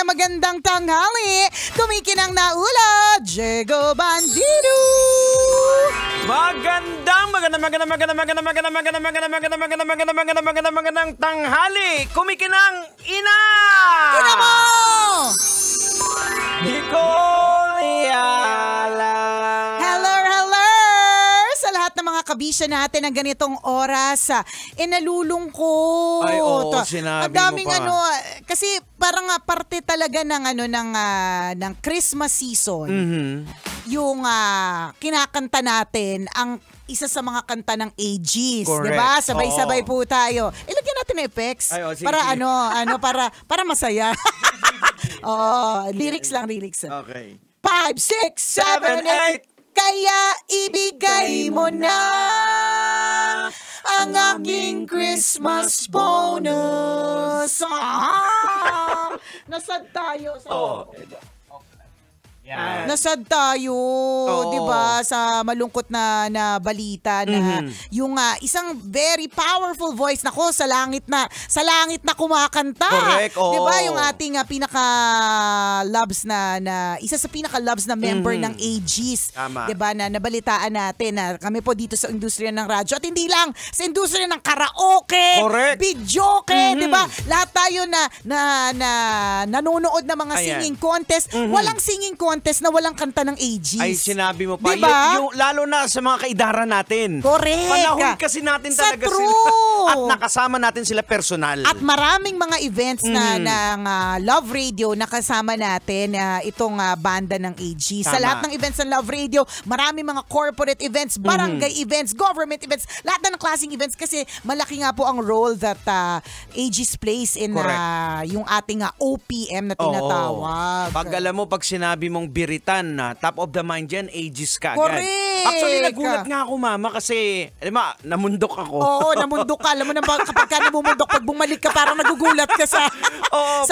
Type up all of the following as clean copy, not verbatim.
magandang tanghali. Kumikinang na ulad, Diego Bandido. Magandang tanghali. Kumikinang ina. Ina mo! Di ko iala. Hello! Sa lahat ng mga kabisya natin ng ganitong oras, nalulungkot. Ay, oo, sinabi ang daming mo pa. Kasi parang parte talaga ng Christmas season. Mhm. Yung kinakanta natin ang isa sa mga kanta ng AGs, Correct. 'di ba? Sabay-sabay Oo. po tayo. Ilagyan natin ng effects Ay, sige, para sige. para masaya. Lyrics lang. Okay. 5, 6, 7, 8. Kaya ibigay mo na ang aking Christmas bonus. Nasad tayo sa Yan. Nasad tayo, Oo. 'di ba, sa malungkot na balita na yung isang very powerful voice nako sa langit na kumakanta. Correct, oo. 'Di ba, yung ating pinaka loves na isa sa pinaka loves na member ng AGs. Tama. 'Di ba, na nabalitaan natin na kami po dito sa industriya ng radyo at hindi lang sa industriya ng karaoke, Correct. videoke, 'di ba? Lahat tayo na nanonood ng mga Ayan. singing contest. Walang singing contest na walang kanta ng AGs. Ay, sinabi mo pa. Diba? Yung, lalo na sa mga kaidara natin. Correct. Panahon kasi natin Sa talaga true. sila. At nakasama natin sila personal. At maraming mga events na ng Love Radio na kasama natin itong banda ng AG. Sa Tama. lahat ng events ng Love Radio, maraming mga corporate events, barangay events, government events, lahat na ng klaseng events kasi malaki nga po ang role that AGs plays in yung ating OPM na tinatawag. Pag alam mo, pag sinabi mong biritan na top of the mind dyan, ages ka agad. Correct. Actually, nagulat nga ako, mama, kasi, namundok ako. Oo, namundok ka. Alam mo na kapag ka namumundok, pag bumalik ka, parang nagugulat ka sa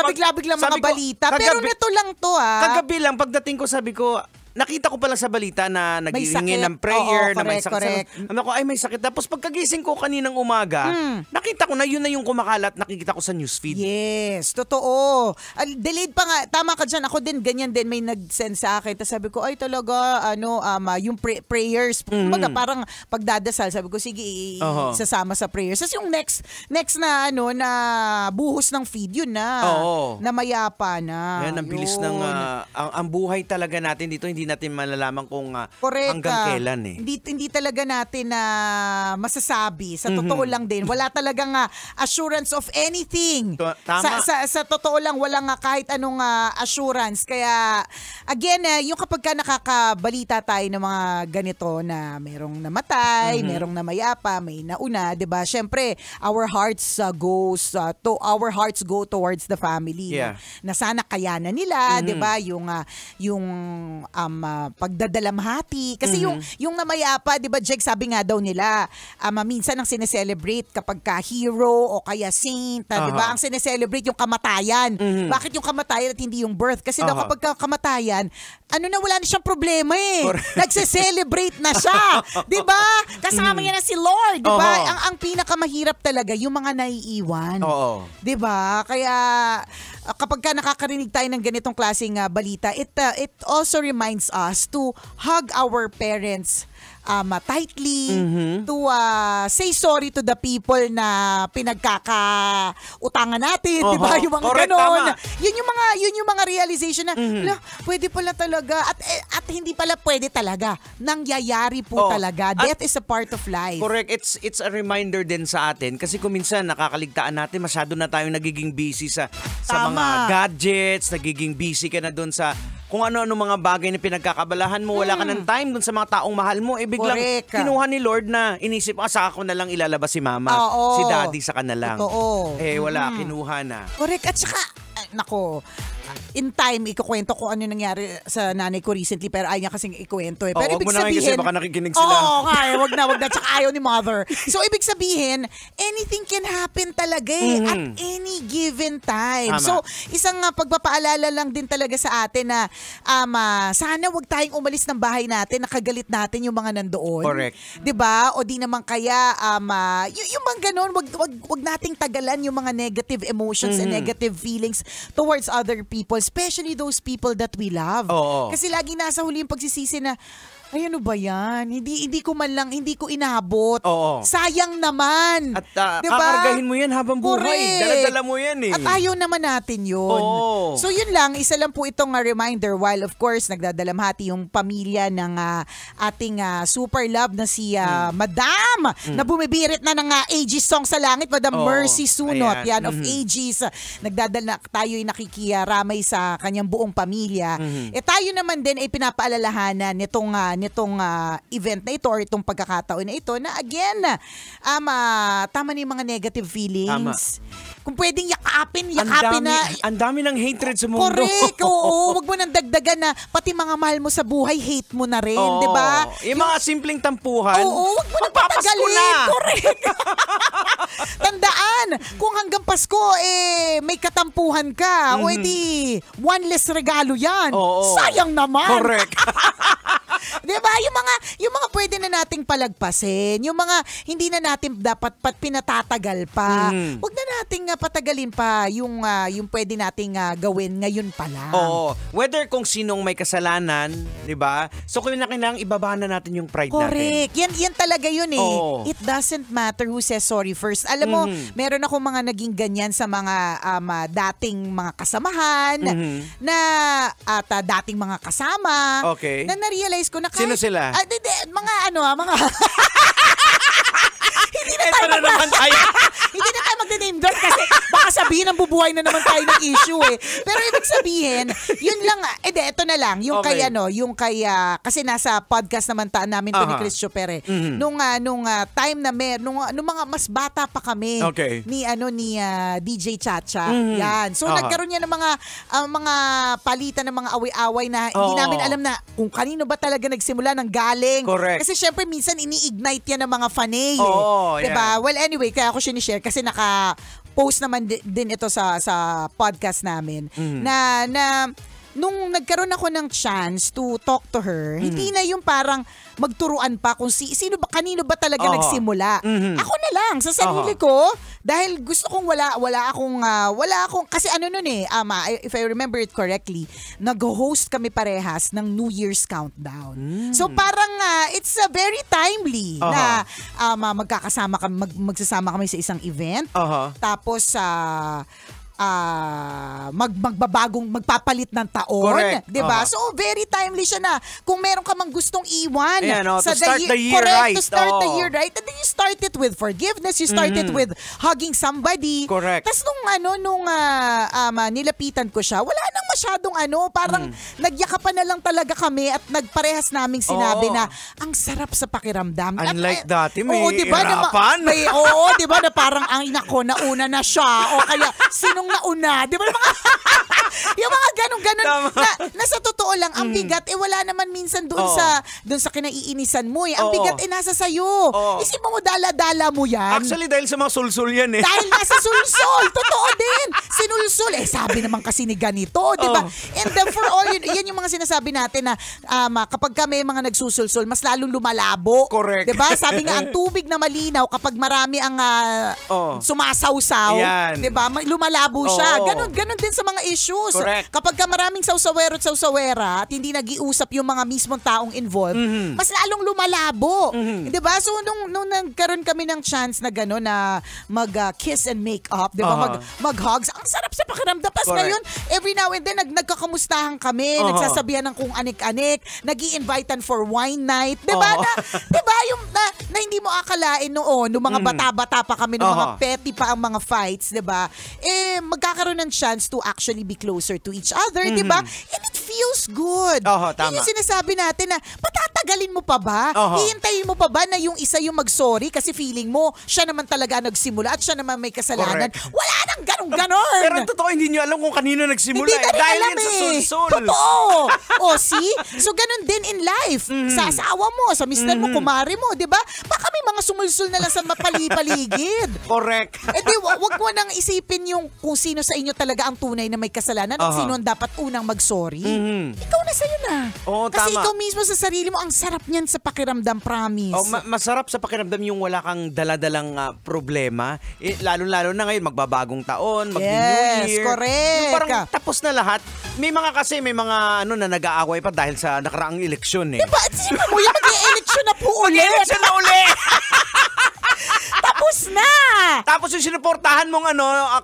bigla-biglang mga sabi ko, balita. Pero nito lang to Kagabi lang, pagdating ko, sabi ko, nakita ko pala sa balita na naghihingi sakit. ng prayer, Oo, na may sakit. correct. Sabi ko, ay may sakit. Tapos pagkagising ko kaninang umaga, nakita ko na yun na yung kumakalat, nakikita ko sa newsfeed. Yes, totoo. Delayed pa nga, tama ka dyan. Ako din, ganyan din, may nag-send sa akin. Tapos sabi ko, ay talaga, yung prayers. Kumbaga, parang pagdadasal, sabi ko, sige, sasama sa prayers. Tapos yung next na, na buhos ng feed, yun na. Oo. Na mayapa na. Yan, ang bilis ng, ang buhay talaga natin dito, hindi natin malalaman kung hanggang kailan eh. Hindi talaga natin na masasabi. Sa totoo lang din, wala talagang assurance of anything. Tama. Sa totoo lang, walang kahit anong assurance. Kaya, again, yung kapag ka nakakabalita tayo ng mga ganito na merong namatay, merong namayapa, may nauna, 'di ba? Syempre, our hearts go towards the family. Yeah. Na sana kayanan nila, 'di ba? Yung pagdadalamhati. Kasi yung namayapa, 'di ba, Jake, sabi nga daw nila, minsan ang sineselebrate kapag ka hero o kaya saint, 'di ba? Ang sineselebrate yung kamatayan. Bakit yung kamatayan at hindi yung birth? Kasi daw kapag kamatayan, wala na siyang problema eh. Nagse-celebrate na siya. 'Di ba? Kasama niya na si Lord, 'di ba? Ang pinakamahirap talaga yung mga naiiwan. Oo. 'Di ba? Kaya kapag ka nakakarinig tayo ng ganitong klaseng balita, it also reminds us to hug our parents tightly, to say sorry to the people na pinagkakautangan natin, di ba? Yung mga Correct, ganon. tama. Yun yung mga realization na, pwede pala talaga, at hindi pala pwede talaga. Nangyayari po talaga. Death is a part of life. Correct. It's a reminder din sa atin kasi kung minsan nakakaligtaan natin, masyado na tayong nagiging busy sa mga gadgets, nagiging busy ka na doon sa kung ano-ano mga bagay na pinagkakabalahan mo, wala ka ng time doon sa mga taong mahal mo, biglang Correct. kinuha ni Lord na inisip, saka ko na lang ilalabas si mama, si daddy sa kanalang. Totoo. Wala, kinuha na. Correct. At saka, nako, in time, ikukwento ko ano nangyari sa nanay ko recently, pero ayaw niya kasing ikukwento eh. Pero Wag ibig mo na kasi sabihin, baka nakikinig sila. Oo, wag na. Tsaka ayaw ni mother. So, ibig sabihin, anything can happen talaga eh, at any given time. Tama. So, isang pagpapaalala lang din talaga sa atin na sana wag tayong umalis ng bahay natin, nakagalit natin yung mga nandoon. Correct. 'Di ba? O di naman kaya yung mga ganun, wag nating tagalan yung mga negative emotions and negative feelings towards other people, especially those people that we love. Oo. Kasi lagi nasa huli yung pagsisisi na, ay ano ba yan? Hindi ko inabot. Oo. Sayang naman. At Diba? kakargahin mo yan habang buhay. Correct. Dala-dala mo yan eh. At ayaw naman natin yun. Oo. So yun lang, isa lang po itong reminder while of course nagdadalamhati yung pamilya ng ating super love na si Madam na bumibirit na ng Aegis song sa langit, Madam Oo. Mercy Sunot, Ayan. yan of Aegis. Nagdadala tayo'y nakikiramay sa kanyang buong pamilya. Tayo naman din ay pinapaalalahanan nitong event na ito or itong pagkakataon na ito na again, tama na yung mga negative feelings. Kung pwedeng yakapin na. Ang dami ng hatred sa mundo. Correct, oo. Wag mo nang dagdagan na pati mga mahal mo sa buhay, hate mo na rin, Oo. di ba? Yung mga simpleng tampuhan. Oo, wag mo nang magpapasko patagalin. na. Correct. Tandaan, kung hanggang Pasko, may katampuhan ka, o edi, one less regalo yan. Oo. Sayang naman. Correct. Diba? Yung mga pwede na nating palagpasin, yung mga hindi na natin dapat pinatatagal pa. Huwag na nating patagalin pa yung pwede nating gawin ngayon pa lang. Oo. Whether kung sinong may kasalanan, di ba? So kung kailangan ibaba na natin yung pride Correct. natin. Yan talaga yun eh. Oo. It doesn't matter who says sorry first. Alam mo, meron akong mga naging ganyan sa mga dating mga kasamahan na at dating mga kasama Okay. na na-realize ko na kahit... Sino sila? Mga hindi na Ito tayo na naman tayo. hindi na tayo magde-name drop kasi baka sabihin ng bubuhay na naman tayo ng issue eh. Pero ibig sabihin, yun lang, ito na lang, yung Okay. kasi nasa podcast naman namin to ni Chris Chopere. Nung time na nung mga mas bata pa kami Okay. ni DJ Chacha. Yan. So nagkaroon niya ng mga palitan ng mga away-away na hindi Oo. namin alam na kung kanino ba talaga nagsimula ng galing. Correct. Kasi syempre minsan ini-ignite yan ng mga fanay. Oo, diba? yan. Well, anyway, kaya ako sinishare kasi naka-post naman din ito sa podcast namin na nung nagkaroon ako ng chance to talk to her, hindi na yung parang magturuan pa kung kanino ba talaga nagsimula. Ako na lang sa sarili ko dahil gusto kong wala akong kasi nun if I remember it correctly, nag-host kami parehas ng New Year's countdown. So parang it's very timely na magkakasama kami, magsasama kami sa isang event. Tapos magpapalit ng taon, Correct. 'di ba? So very timely siya na kung meron ka mang gustong iwan Ayan, sa to start the year correct, right. to start the Oo. year right. And then you start it with forgiveness, you start it with hugging somebody. Correct. Tapos nung nilapitan ko siya, wala nang masyadong parang nagyakapan na lang talaga kami at nagparehas naming sinabi Oo. na ang sarap sa pakiramdam. Unlike dati, may Oo, 'di ba, hirapan. oo, 'di ba, na parang ang nako, nauna na siya o kaya sinong nauna, 'di ba? Yung mga ganun-ganun na sa totoo lang ang bigat wala naman minsan doon sa kinaiinisan mo eh. Ang bigat nasa sayo. Isipin mo dala-dala mo yan. Actually, dahil sa mga sulsul yan eh. Dahil nasa sulsol. Totoo din. Sinulsul. Sabi naman kasi ni ganito, di ba? And then for all, yan yung mga sinasabi natin na kapag kami mga nagsusulsul, mas lalong lumalabo. Correct. Di ba? Sabi nga, ang tubig na malinaw kapag marami ang sumasawsaw, Yan. di ba? Lumalabo siya. Oo. Ganon din sa mga issues. Correct. Kapag ka maraming sawsawero at sawsawera at hindi nag-iusap yung mga mismong taong involved, mas lalong lumalabo. Di ba? So, nung nagkaroon kami ng chance na gano'n na mag-kiss and make up, di ba? Mag-hugs, ang sarap sa pakiramdam. Tapos Correct. ngayon, every now and then, nagkakamustahan kami, nagsasabihan ng kung anik-anik, nag-i-invitan for wine night, di ba? Di ba? Yung na hindi mo akalain noon, nung mga bata-bata pa kami, nung mga petty pa ang mga fights, di ba? Magkakaroon ng chance to actually be closer to each other, di ba? And it feels good. Tama. Yun yung sinasabi natin na patatagalin mo pa ba? Hihintayin mo pa ba na yung isa yung mag-sorry kasi feeling mo siya naman talaga nagsimula at siya naman may kasalanan? Correct. Wala nang ganon. Pero totoo, hindi nyo alam kung kanino nagsimula. Hindi na rin Dahil alam yan sa eh. sul-sul. Totoo. O see? So ganun din in life. Sa asawa mo, sa mister mo, kumari mo, di ba? Baka may mga sumulsul na lang sa paligid. Correct. Eh di, wag mo nang isipin yung kung sino sa inyo talaga ang tunay na may kasalanan at sino ang dapat unang mag-sorry. Ikaw na sa'yo na. Oo, Kasi tama. ikaw mismo sa sarili mo, ang sarap niyan sa pakiramdam, promise. Masarap sa pakiramdam yung wala kang daladalang problema. Lalo-lalo na ngayon, magbabagong taon, mag-New Yes, Year. correct. Yung parang tapos na lahat. May mga na nag-aaway pa dahil sa nakaraang eleksyon eh. Diba? At sino mo yung mag-e-election na po ulit? Eleksyon na uli! Tapos na! Tapos yung sinuportahan mong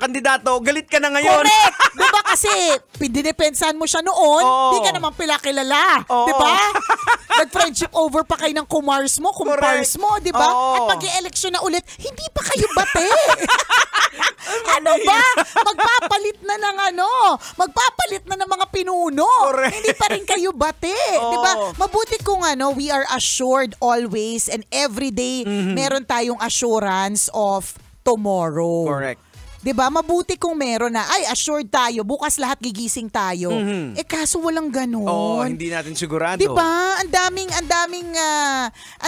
kandidato, galit ka na ngayon. Correct! Diba kasi, pinidepensahan mo siya noon, di ka naman pilakilala. Diba? Nag-friendship over pa kayo ng kumpars mo, diba? At mag-e-election na ulit, hindi pa kayo bate. Ano ba? Magpapalit na ng mga pinuno. Correct. Hindi pa rin kayo bate. Diba? Mabuti kung we are assured always and every day meron tayong assurance of tomorrow. Correct. 'Di ba? Mabuti kung meron na, assured tayo, bukas lahat gigising tayo. Eh kaso walang ganoon. Hindi natin sigurado. 'Di ba? Ang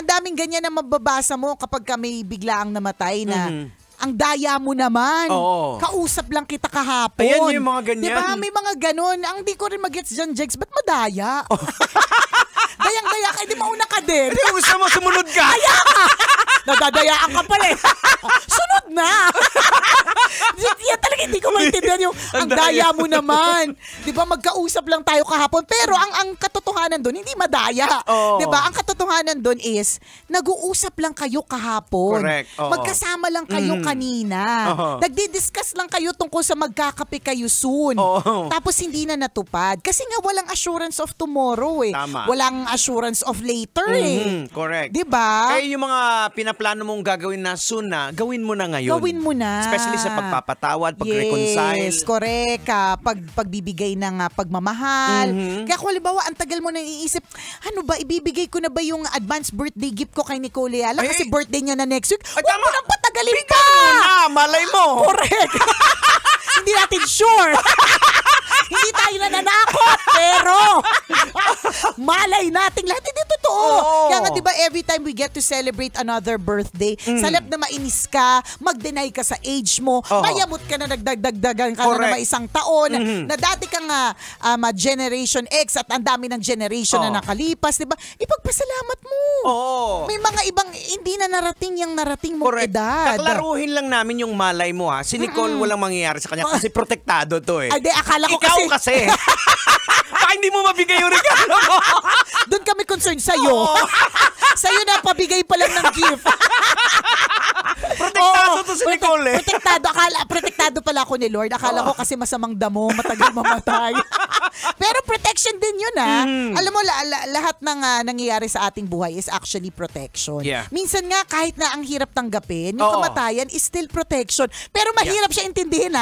daming ganyan na mababasa mo kapag may biglaang namatay na ang daya mo naman. Kausap lang kita kahapon. Ayan yung mga ganyan. 'Di ba? May mga ganon. Ang di ko rin mag-gets dyan, Jex, ba't madaya? Dayang-daya ka, hindi mauna ka din. Hindi gusto mo sumunod ka. Nadadayaan ka pala eh. Sunod na. Yan talaga hindi ko maintindihan yung ang daya mo naman. 'Di ba magkausap lang tayo kahapon pero ang katotohanan doon hindi madaya. 'Di ba? Ang katotohanan doon is nag-uusap lang kayo kahapon. Correct. Magkasama lang kayo kanina. Nagdi-discuss lang kayo tungkol sa magkakape kayo soon. Tapos hindi na natupad kasi nga walang assurance of tomorrow eh. Tama. Walang assurance of later eh. Correct. 'Di ba? Kaya yung mga pinaplano mong gagawin na soon na, gawin mo na ngayon. Gawin mo na. Especially sa pagpapatawad, pag-reconcile. Yes, correct. Pagbibigay ng pagmamahal. Kaya kung halimbawa, ang tagal mo nang iisip, ano ba, ibibigay ko na ba yung advance birthday gift ko kay Nicole Ayala? Kasi birthday niya na next week. Huwag mo nang patagalin pa! Malay mo! Correct! Hindi natin sure. Hindi tayo nananakot, pero malay nating lahat. Hindi totoo. Kaya nga diba every time we get to celebrate another birthday, sa halip na mainis ka, mag-deny ka sa age mo, mayamot ka na nagdagdagan ka na may isang taon, na dati ka nga Generation X at ang dami ng generation na nakalipas, diba? Ipagpasalamat mo. May mga ibang hindi na narating yung narating mong edad. Kaklaruhin lang namin yung malay mo ha. Si Nicole walang mangyayari sa kanya kasi protektado to eh. Ay, akala ko ikaw kasi. Baka hindi mo mabigay yung regalo mo. Doon kami concerned sa'yo. Sa'yo na pabigay pa lang ng gift. Protektado to si Nicole eh. Protektado pala ako ni Lord. Akala ko kasi masamang damo, matagal mamatay. Pero protection din yun Alam mo, lahat ng nangyayari sa ating buhay is actually protection. Yeah. Minsan nga, kahit na ang hirap tanggapin, yung kamatayan is still protection. Pero mahirap siya intindihin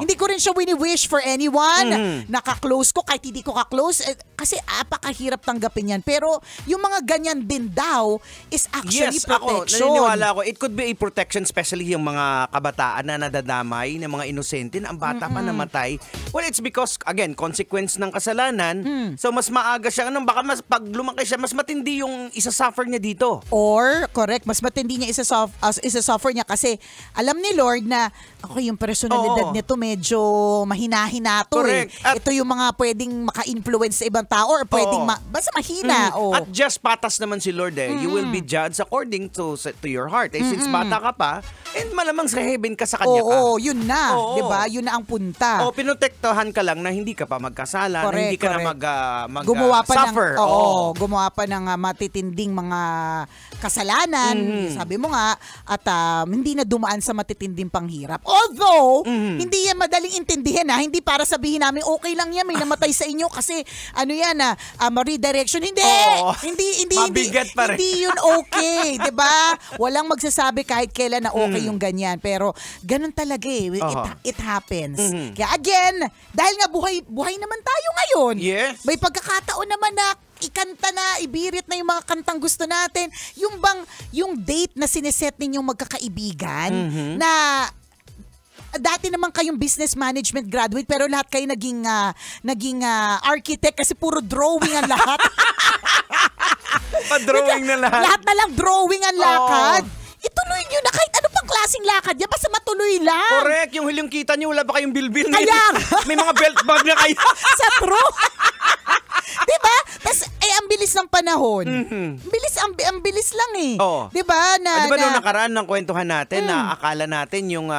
Hindi ko rin siya wini-wish for anyone. Naka-close ko, kahit hindi ko ka-close. Kasi apakahirap tanggapin yan. Pero yung mga ganyan din daw is actually protection. Ako, naniniwala ako, it could be a protection, especially yung mga kabataan na nadadamay, ng mga inosente, na ang bata pa namatay. Well, it's because, again, consequence ng kasalanan. So, mas maaga siya. Baka pag lumaki siya, mas matindi yung isa-suffer niya dito. Or, correct, mas matindi niya isa-suffer niya kasi alam ni Lord na yung personalidad nito medyo mahina-hina to Ito yung mga pwedeng maka-influence sa ibang tao or pwedeng basta mahina. At just patas naman si Lord You will be judged according to your heart. Since bata ka pa, and malamang sa heaven ka sa kanya ka. Yun na. Diba? Yun na ang punta. Pinotektahan ka lang na hindi ka pa magkasala, na hindi ka na mag-suffer. Gumawa pa ng matitinding mga kasalanan. Sabi mo nga, at hindi na dumaan sa matitinding panghirap. Although, hindi yan madaling intindihin Hindi para sabihin namin, okay lang yan, may namatay sa inyo kasi redirection. Hindi! Mabigat pa rin. Hindi yun okay. Diba? Walang magsasabi kahit kailan na okay yung ganyan. Pero ganun talaga eh. It happens. Kaya again, dahil nga buhay naman tayo ngayon. Yes. May pagkakataon naman na ikanta na, ibirit na yung mga kantang gusto natin. Yung date na sineset ninyong magkakaibigan na dati naman kayong business management graduate pero lahat kayo naging architect kasi puro drawing ang lahat. Pa-drawing na lahat. Lahat na lang drawing ang lakad. Ituloy nyo na kahit ano pang klaseng lakad yan, basta matuloy lang. Correct. Yung huling kita nyo, wala pa kayong bilbil. Kaya may mga belt bag na kayo. Sa true. Diba? Tapos, ang bilis ng panahon. Ang bilis lang eh. Diba? Diba nung nakaraan ng kwentuhan natin na akala natin yung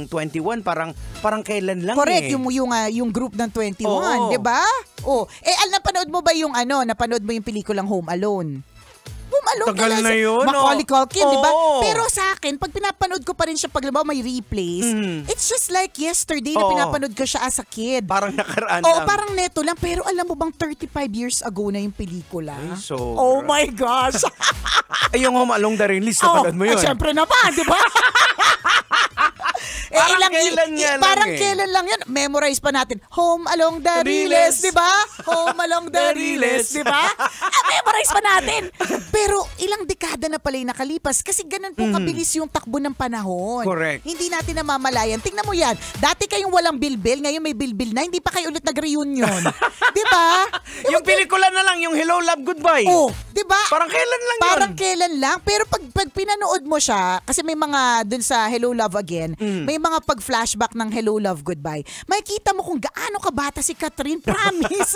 21 parang kailan lang. Correct, yung group ng 21, diba? Napanood mo ba napanood mo yung pelikulang Home Alone? Home Alone. Tagal na yun. Macaulay Culkin, diba? Pero sa akin, pag pinapanood ko pa rin siya, pag may replays, it's just like yesterday na pinapanood ko siya as a kid. Parang nakaraan lang. Parang neto lang. Pero alam mo bang 35 years ago na yung pelikula? Ay, sobra. Oh my gosh! Yung Home Along the Rain List, napanood mo yun? Siyempre naman, diba? Parang kailan lang yan. Memorize pa natin. Home Along the Riles, di ba? Home Along the Riles, di ba? Memorize pa natin. Pero ilang dekada na pala yung nakalipas kasi ganun po kabilis yung takbo ng panahon. Correct. Hindi natin namamalayan. Tingnan mo yan. Dati kayong walang bilbil, ngayon may bilbil na. Hindi pa kayo ulit nag-reunion. Di ba? Yung pelikula na lang, yung Hello, Love, Goodbye. Di ba? Parang kailan lang yun. Parang kailan lang. Pero pag pinanood mo siya, kasi may mga dun sa Hello, Love Again, may mga pag-flashback ng Hello, Love, Goodbye. Makikita mo kung gaano kabata si Catherine, promise.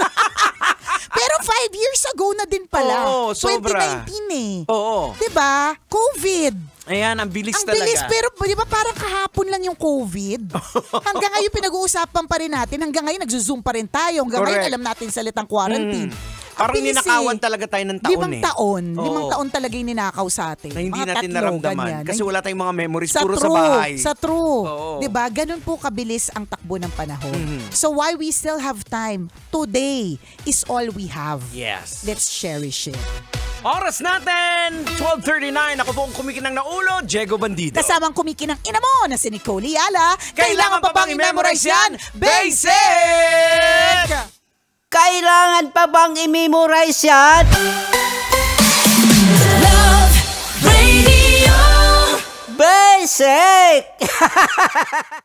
Pero 5 years ago na din pala. Sobra. 2019 eh. Oo. Diba? COVID. Ayan, ang bilis talaga. Ang bilis, pero di ba parang kahapon lang yung COVID? Hanggang ngayon pinag-uusapan pa rin natin. Hanggang ngayon nagzo-zoom pa rin tayo. Hanggang ngayon alam natin salitang quarantine. Parang ninakawan talaga tayo ng taon 5 taon talaga yung ninakaw sa atin. Na hindi mga natin 3, naramdaman. ganyan. Kasi wala tayong mga memories, puro sa bahay. Sa true. Diba? Ganun po kabilis ang takbo ng panahon. So why we still have time, today is all we have. Yes. Let's cherish it. Oras natin, 12:39. Ako po ang kumikinang na ulo, Diego Bandido. Kasamang kumikinang ina mo na si Nicole Yala. Kailangan pa bang i-memorize yan? Basic! Kailangan pa bang i-memorize yan? Love Radio Basic!